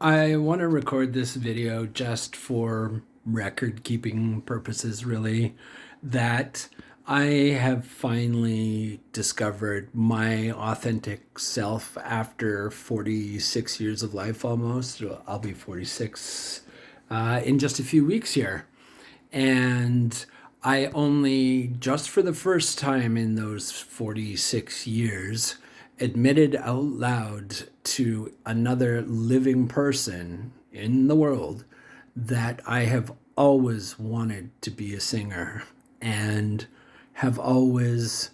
I want to record this video just for record keeping purposes, really, that I have finally discovered my authentic self after 46 years of life almost. I'll be 46 in just a few weeks here. And I only, just for the first time in those 46 years, admitted out loud to another living person in the world that I have always wanted to be a singer and have always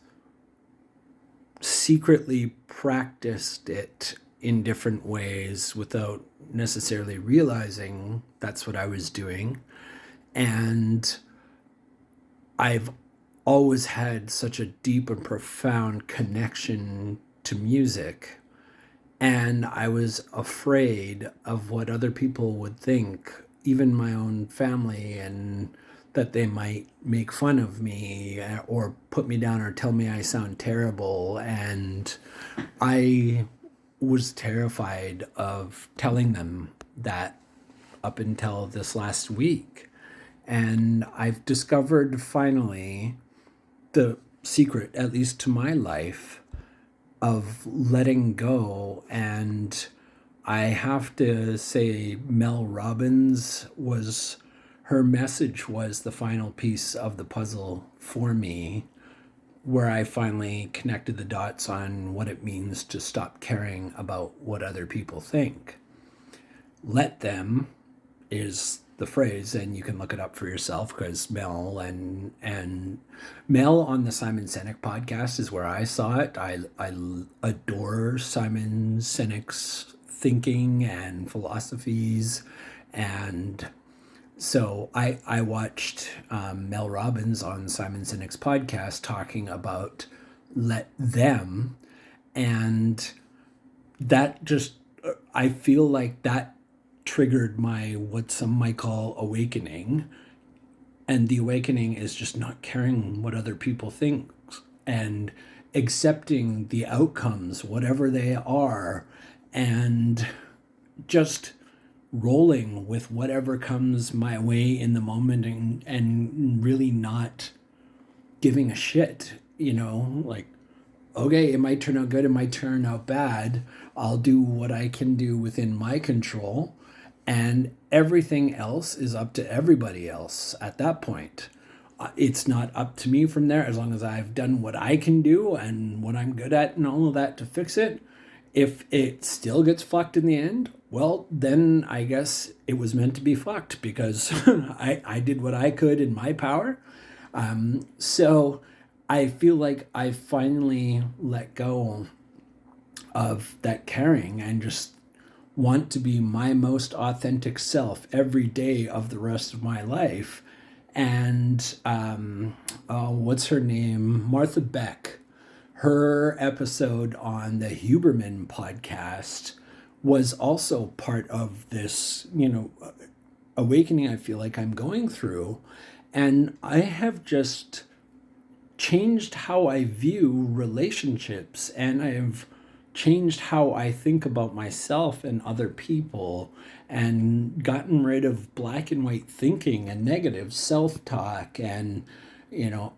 secretly practiced it in different ways without necessarily realizing that's what I was doing. And I've always had such a deep and profound connection to music. And I was afraid of what other people would think, even my own family, and that they might make fun of me or put me down or tell me I sound terrible. And I was terrified of telling them that up until this last week. And I've discovered finally the secret, at least to my life, of letting go. And I have to say, Mel Robbins was, her message was the final piece of the puzzle for me, where I finally connected the dots on what it means to stop caring about what other people think. Let them is the phrase, and you can look it up for yourself because Mel Mel on the Simon Sinek podcast is where I saw it. I adore Simon Sinek's thinking and philosophies, and so I watched Mel Robbins on Simon Sinek's podcast talking about let them, and that just I feel like that triggered my what some might call awakening. And the awakening is just not caring what other people think and accepting the outcomes, whatever they are, and just rolling with whatever comes my way in the moment, and really not giving a shit, like, okay, it might turn out good, it might turn out bad. I'll do what I can do within my control, and everything else is up to everybody else at that point. It's not up to me from there, as long as I've done what I can do and what I'm good at and all of that to fix it. If it still gets fucked in the end, well, then I guess it was meant to be fucked because I did what I could in my power. So I feel like I finally let go of that caring and just want to be my most authentic self every day of the rest of my life. And what's her name? Martha Beck. Her episode on the Huberman podcast was also part of this, awakening I feel like I'm going through. And I have just changed how I view relationships, and I've changed how I think about myself and other people, and gotten rid of black and white thinking and negative self-talk and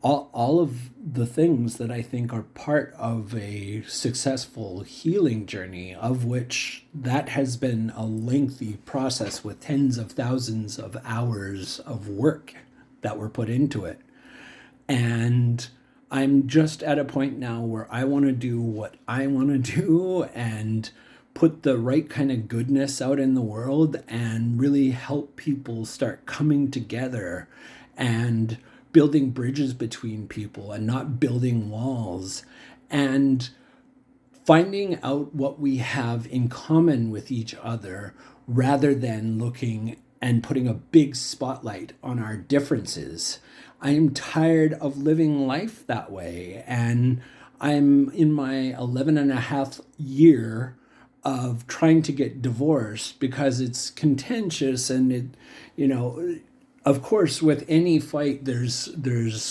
all of the things that I think are part of a successful healing journey, of which that has been a lengthy process with tens of thousands of hours of work that were put into it. And I'm just at a point now where I want to do what I want to do and put the right kind of goodness out in the world and really help people start coming together and building bridges between people and not building walls, and finding out what we have in common with each other rather than looking and putting a big spotlight on our differences. I am tired of living life that way, and I'm in my 11 and a half year of trying to get divorced because it's contentious, and of course, with any fight, there's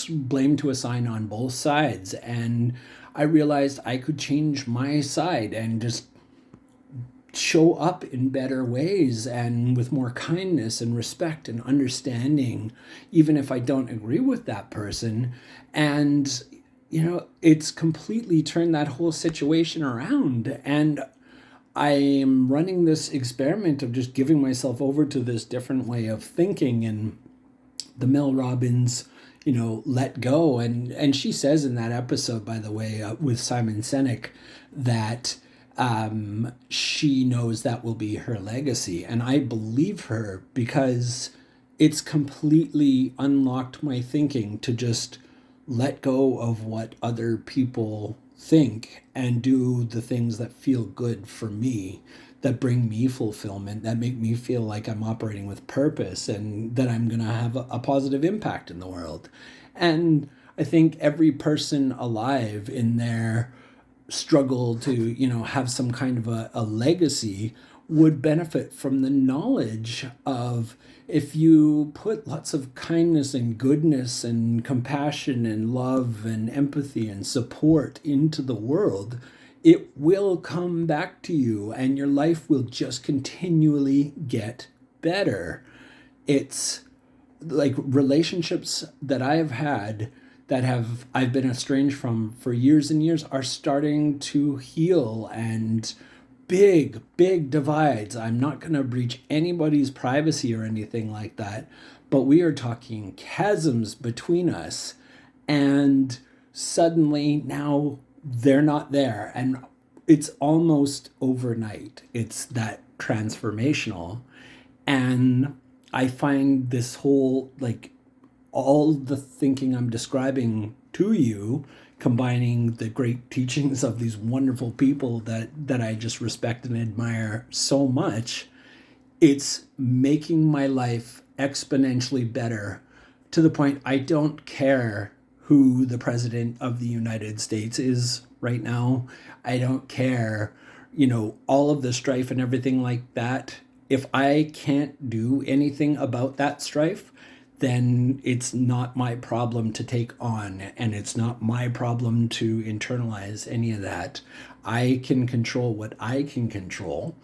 blame to assign on both sides. And I realized I could change my side and just show up in better ways and with more kindness and respect and understanding, even if I don't agree with that person. And, it's completely turned that whole situation around. And I am running this experiment of just giving myself over to this different way of thinking, and the Mel Robbins, let go. And she says in that episode, by the way, with Simon Sinek, that she knows that will be her legacy. And I believe her, because it's completely unlocked my thinking to just let go of what other people think and do the things that feel good for me, that bring me fulfillment, that make me feel like I'm operating with purpose and that I'm going to have a positive impact in the world. And I think every person alive in their struggle to, have some kind of a legacy would benefit from the knowledge of, if you put lots of kindness and goodness and compassion and love and empathy and support into the world, it will come back to you and your life will just continually get better. It's like relationships that I have had that I've been estranged from for years and years are starting to heal, and big divides. I'm not going to breach anybody's privacy or anything like that, but we are talking chasms between us, and suddenly now they're not there, and it's almost overnight. It's that transformational. And I find this whole, like, all the thinking I'm describing to you, combining the great teachings of these wonderful people that I just respect and admire so much, it's making my life exponentially better, to the point I don't care who the president of the United States is right now. I don't care, all of the strife and everything like that. If I can't do anything about that strife, then it's not my problem to take on, and it's not my problem to internalize any of that. I can control what I can control,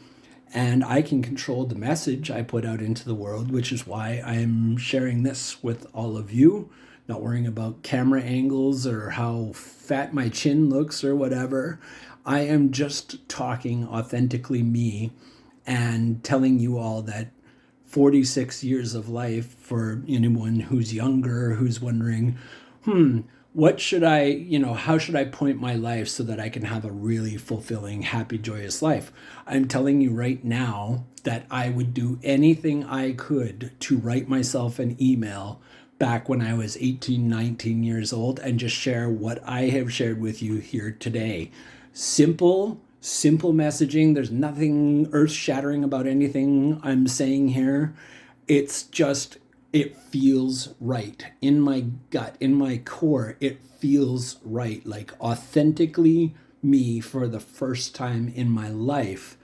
and I can control the message I put out into the world, which is why I'm sharing this with all of you, not worrying about camera angles or how fat my chin looks or whatever. I am just talking authentically me and telling you all that 46 years of life, for anyone who's younger, who's wondering, what should how should I point my life so that I can have a really fulfilling, happy, joyous life? I'm telling you right now that I would do anything I could to write myself an email back when I was 18, 19 years old and just share what I have shared with you here today. Simple messaging. There's nothing earth shattering about anything I'm saying here. It's just, it feels right in my gut, in my core. It feels right, like authentically me for the first time in my life.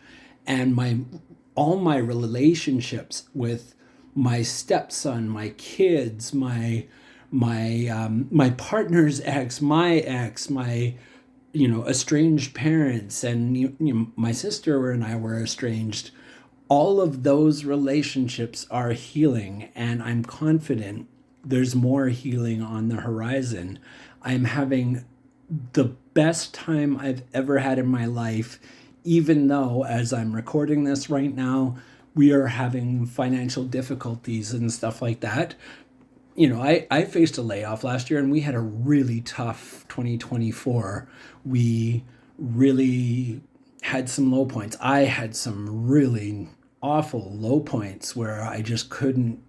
And all my relationships with my stepson, my kids, my partner's ex, my ex, my estranged parents, and my sister and I were estranged. All of those relationships are healing, and I'm confident there's more healing on the horizon. I'm having the best time I've ever had in my life, even though, as I'm recording this right now, we are having financial difficulties and stuff like that. I faced a layoff last year, and we had a really tough 2024. We really had some low points. I had some really awful low points where I just couldn't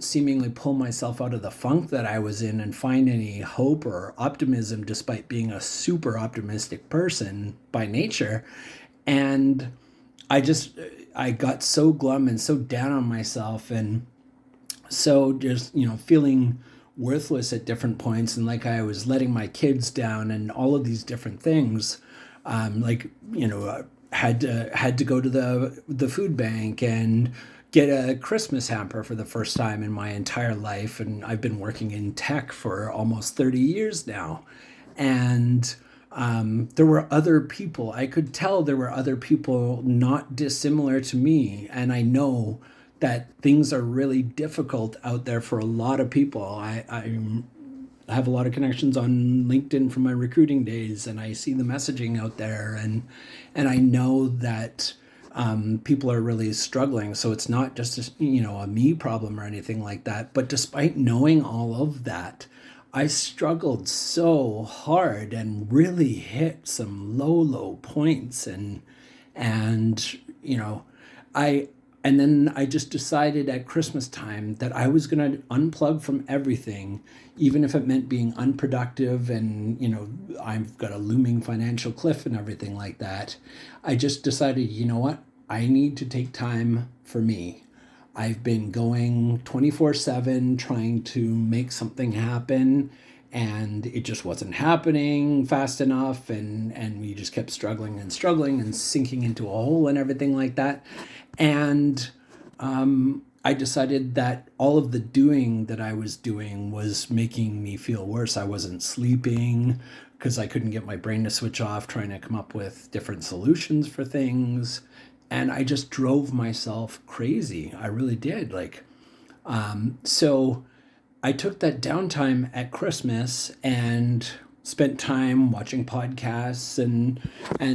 seemingly pull myself out of the funk that I was in and find any hope or optimism, despite being a super optimistic person by nature. And I got so glum and so down on myself, and so just feeling worthless at different points, and like I was letting my kids down and all of these different things. Had to go to the food bank and get a Christmas hamper for the first time in my entire life, and I've been working in tech for almost 30 years now. And There were other people. I could tell there were other people not dissimilar to me. And I know that things are really difficult out there for a lot of people. I have a lot of connections on LinkedIn from my recruiting days, and I see the messaging out there, and I know that people are really struggling. So it's not just a me problem or anything like that. But despite knowing all of that, I struggled so hard and really hit some low points, and I and then I just decided at Christmas time that I was going to unplug from everything, even if it meant being unproductive and I've got a looming financial cliff and everything like that. I just decided, you know what? I need to take time for me. I've been going 24/7 trying to make something happen, and it just wasn't happening fast enough, and we just kept struggling and struggling and sinking into a hole and everything like that. And I decided that all of the doing that I was doing was making me feel worse. I wasn't sleeping because I couldn't get my brain to switch off trying to come up with different solutions for things. And I just drove myself crazy. I really did. So I took that downtime at Christmas and spent time watching podcasts and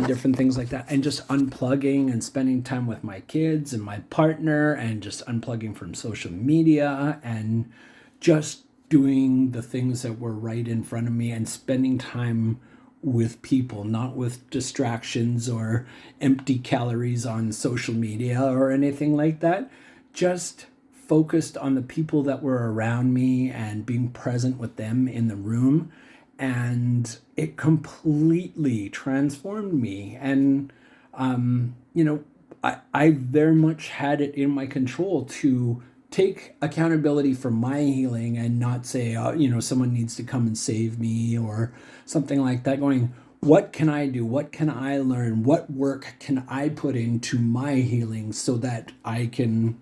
different things like that, and just unplugging and spending time with my kids and my partner, and just unplugging from social media and just doing the things that were right in front of me and spending time with people, not with distractions or empty calories on social media or anything like that. Just focused on the people that were around me and being present with them in the room. And it completely transformed me. And, I very much had it in my control to take accountability for my healing and not say, someone needs to come and save me or something like that. Going, what can I do? What can I learn? What work can I put into my healing so that I can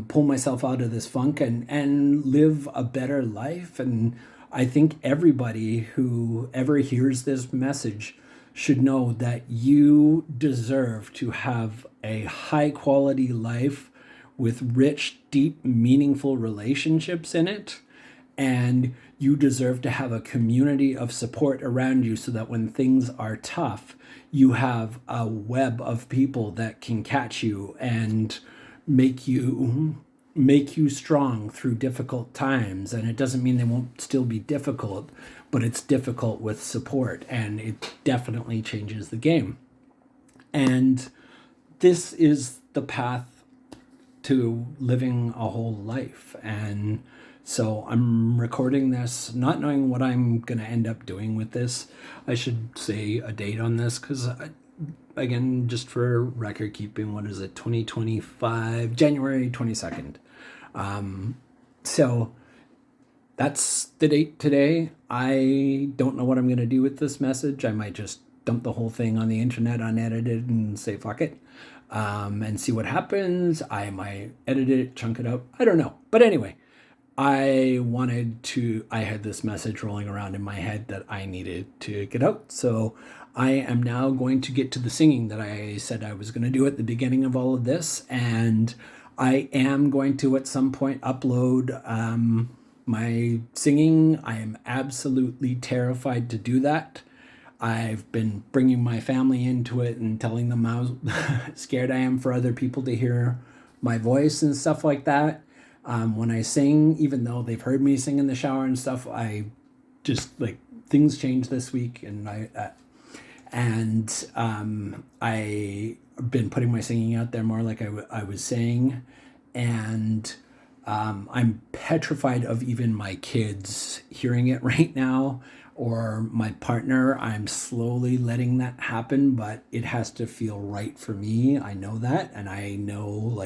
pull myself out of this funk and live a better life? And I think everybody who ever hears this message should know that you deserve to have a high quality life with rich, deep, meaningful relationships in it. And you deserve to have a community of support around you so that when things are tough, you have a web of people that can catch you and make you strong through difficult times. And it doesn't mean they won't still be difficult, but it's difficult with support, and it definitely changes the game. And this is the path to living a whole life. And so I'm recording this not knowing what I'm going to end up doing with this. I should say a date on this because, again, just for record keeping, what is it, 2025, January 22nd. So that's the date today. I don't know what I'm going to do with this message. I might just dump the whole thing on the internet unedited and say fuck it, and see what happens. I might edit it, chunk it up. I don't know. But anyway, I had this message rolling around in my head that I needed to get out. So I am now going to get to the singing that I said I was going to do at the beginning of all of this. And I am going to at some point upload my singing. I am absolutely terrified to do that. I've been bringing my family into it and telling them how scared I am for other people to hear my voice and stuff like that. When I sing, even though they've heard me sing in the shower and stuff, I just things changed this week, and I've been putting my singing out there more, like I was saying, and I'm petrified of even my kids hearing it right now, or my partner. I'm slowly letting that happen, but it has to feel right for me. I know that, and I know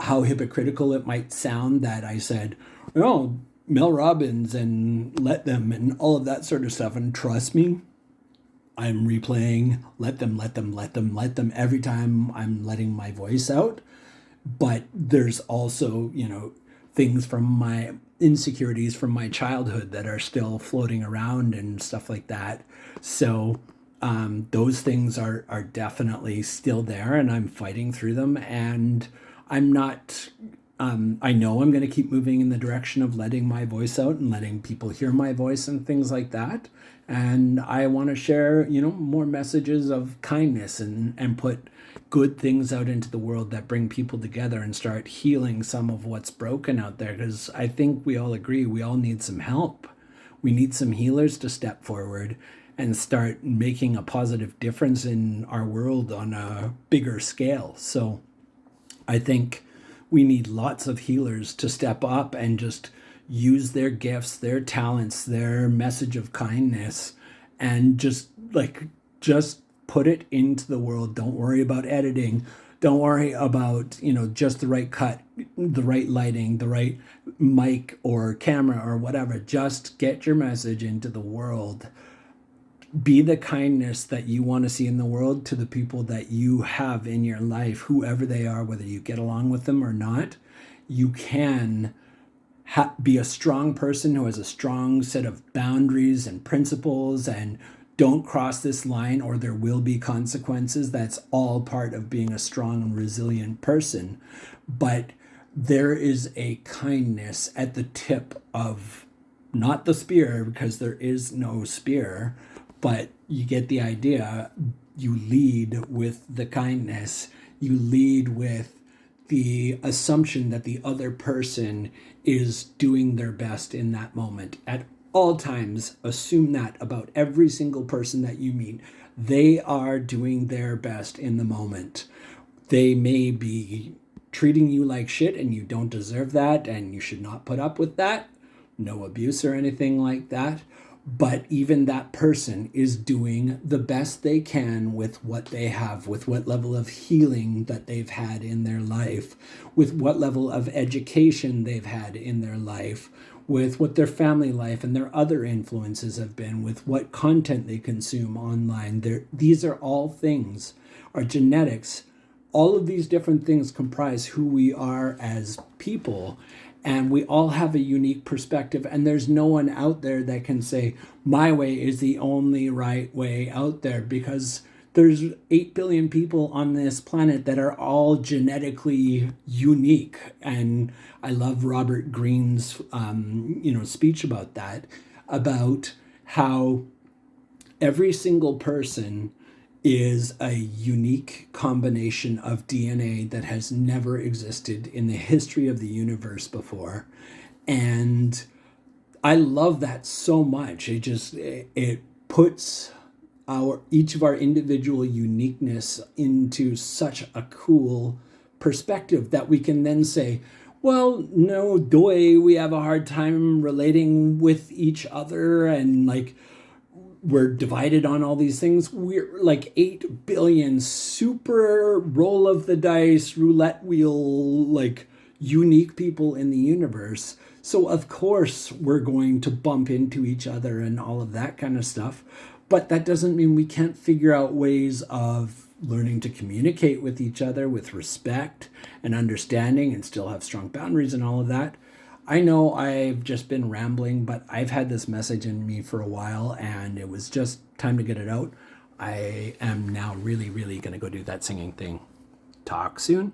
how hypocritical it might sound that I said, Mel Robbins and Let Them and all of that sort of stuff. And trust me, I'm replaying let them every time I'm letting my voice out. But there's also, things from insecurities from my childhood that are still floating around and stuff like that. So those things are definitely still there, and I'm fighting through them. And I'm not. I know I'm going to keep moving in the direction of letting my voice out and letting people hear my voice and things like that. And I want to share, more messages of kindness and put good things out into the world that bring people together and start healing some of what's broken out there. Because I think we all agree we all need some help. We need some healers to step forward and start making a positive difference in our world on a bigger scale. So I think we need lots of healers to step up and just use their gifts, their talents, their message of kindness, and just put it into the world. Don't worry about editing. Don't worry about, just the right cut, the right lighting, the right mic or camera or whatever. Just get your message into the world. Be the kindness that you want to see in the world to the people that you have in your life, whoever they are, whether you get along with them or not. You can be a strong person who has a strong set of boundaries and principles, and don't cross this line or there will be consequences. That's all part of being a strong and resilient person. But there is a kindness at the tip of, not the spear, because there is no spear, but you get the idea. You lead with the kindness. You lead with the assumption that the other person is doing their best in that moment. At all times, assume that about every single person that you meet. They are doing their best in the moment. They may be treating you like shit and you don't deserve that, and you should not put up with that. No abuse or anything like that. But even that person is doing the best they can with what they have, with what level of healing that they've had in their life, with what level of education they've had in their life, with what their family life and their other influences have been, with what content they consume online. These are all things, our genetics. All of these different things comprise who we are as people. And we all have a unique perspective, and there's no one out there that can say, my way is the only right way out there, because there's 8 billion people on this planet that are all genetically unique. And I love Robert Greene's, speech about that, about how every single person is a unique combination of DNA that has never existed in the history of the universe before. And I love that so much. It puts each of our individual uniqueness into such a cool perspective that we can then say, well, no, we have a hard time relating with each other, and we're divided on all these things. We're like 8 billion super roll of the dice, roulette wheel, unique people in the universe. So of course we're going to bump into each other and all of that kind of stuff. But that doesn't mean we can't figure out ways of learning to communicate with each other with respect and understanding and still have strong boundaries and all of that. I know I've just been rambling, but I've had this message in me for a while, and it was just time to get it out. I am now really, really going to go do that singing thing. Talk soon.